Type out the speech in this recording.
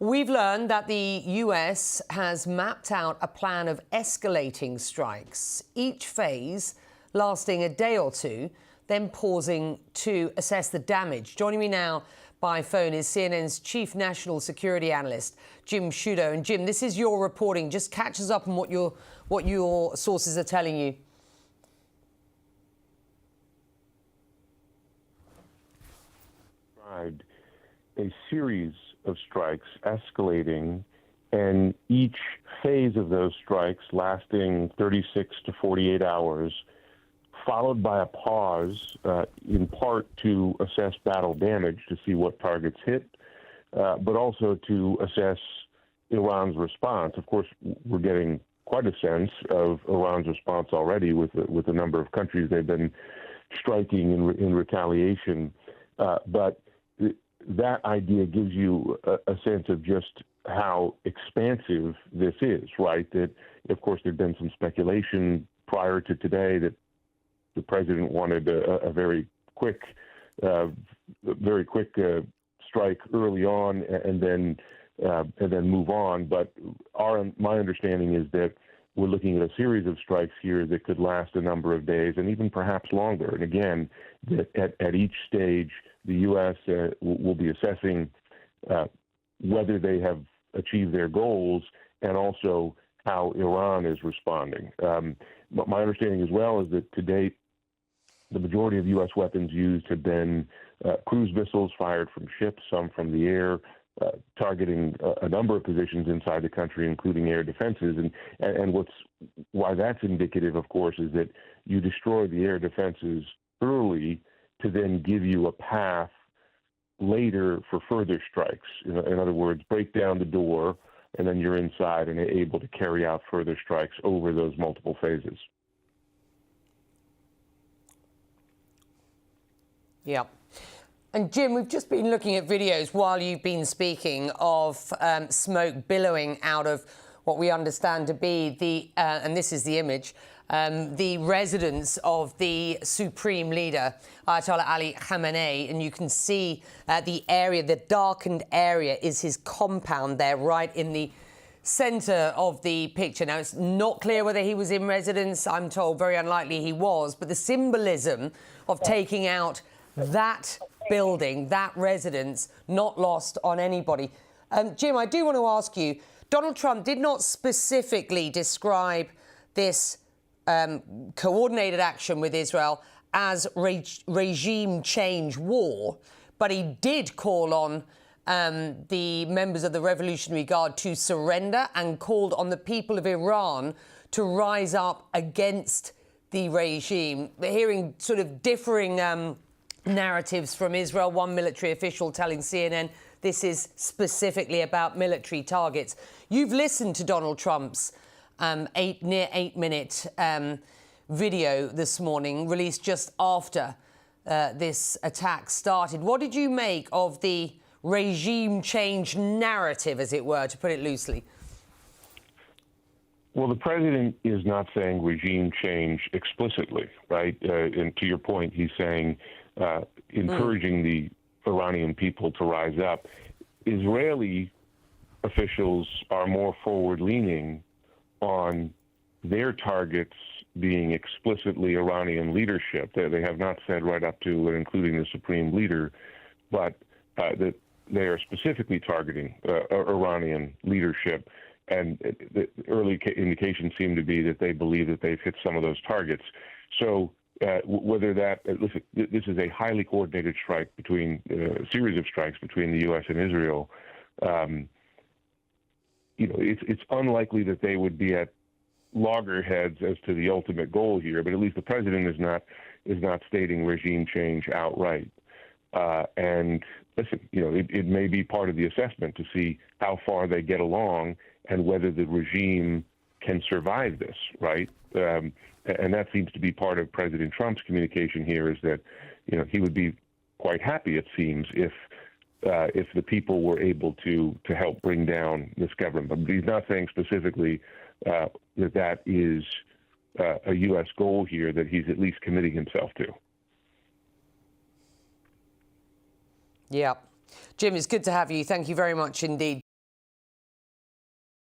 We've learned that the US has mapped out a plan of escalating strikes, each phase lasting a day or two, then pausing to assess the damage. Joining me now by phone is CNN's chief national security analyst, Jim Shooto. And Jim, this is your reporting. Just catch us up on what your sources are telling you. A series of strikes escalating, and each phase of those strikes lasting 36 to 48 hours, followed by a pause, in part to assess battle damage, to see what targets hit, but also to assess Iran's response. Of course, we're getting quite a sense of Iran's response already with the number of countries they've been striking in retaliation. But that idea gives you a sense of just how expansive this is, right? That, of course, there'd been some speculation prior to today that the president wanted a very quick strike early on and then move on. But my understanding is that we're looking at a series of strikes here that could last a number of days and even perhaps longer. And again, that at each stage, the U.S. Will be assessing whether they have achieved their goals and also how Iran is responding. My understanding as well is that to date, the majority of U.S. weapons used have been cruise missiles fired from ships, some from the air, targeting a number of positions inside the country, including air defenses. And why that's indicative, of course, is that you destroy the air defenses early to then give you a path later for further strikes. In other words, break down the door, and then you're inside and able to carry out further strikes over those multiple phases. Yeah. And Jim, we've just been looking at videos while you've been speaking of smoke billowing out of what we understand to be the, and this is the image, the residence of the supreme leader, Ayatollah Ali Khamenei. And you can see the area, the darkened area is his compound there, right in the centre of the picture. Now, it's not clear whether he was in residence. I'm told very unlikely he was. But the symbolism of taking out that building, that residence, not lost on anybody. Jim, I do want to ask you, Donald Trump did not specifically describe this coordinated action with Israel as regime change war, but he did call on the members of the Revolutionary Guard to surrender and called on the people of Iran to rise up against the regime. We're hearing sort of differing narratives from Israel. One military official telling CNN this is specifically about military targets. You've listened to Donald Trump's near 8-minute video this morning, released just after this attack started. What did you make of the regime change narrative, as it were, to put it loosely? Well, the president is not saying regime change explicitly, right? And to your point, he's saying encouraging the Iranian people to rise up. Israeli officials are more forward-leaning on their targets being explicitly Iranian leadership. They have not said right up to and including the supreme leader, but that they are specifically targeting Iranian leadership. And the early indications seem to be that they believe that they've hit some of those targets. So whether that, listen, this is a highly coordinated strike between, a series of strikes between the U.S. and Israel. It's unlikely that they would be at loggerheads as to the ultimate goal here, but at least the president is not stating regime change outright. And listen, it may be part of the assessment to see how far they get along and whether the regime can survive this, right? And that seems to be part of President Trump's communication here, is that, he would be quite happy, it seems, if the people were able to help bring down this government. But he's not saying specifically that is a U.S. goal here that he's at least committing himself to. Yeah. Jim, it's good to have you. Thank you very much indeed.